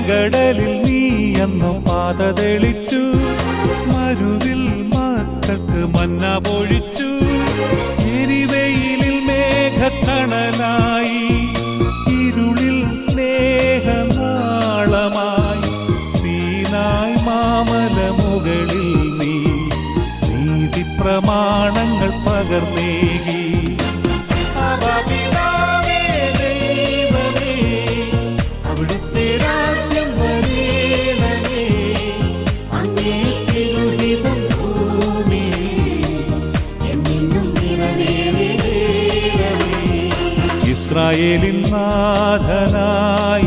ചെങ്കടലിൽ നീ അന്നു പാത തെളിച്ചു, മരുവിൽ മക്കൾക്ക് മന്ന പൊഴിച്ചു. എരിവെയിലിൽ മേഘത്തണലായി, ഇരുളിൽ സ്നേഹനാളമായി. സീനായ് മാമലമുകളിൽ നീ നീതി പ്രമാണങ്ങൾ പകർന്നേകി. അവിടുത്തെ രാജ്യം വരേണമേ, അങ്ങേ തിരുഹിതം ഭൂമിയിൽ എന്നെന്നും നിറവേറണമേ. ഇസ്രായേലിൻ നാഥനായ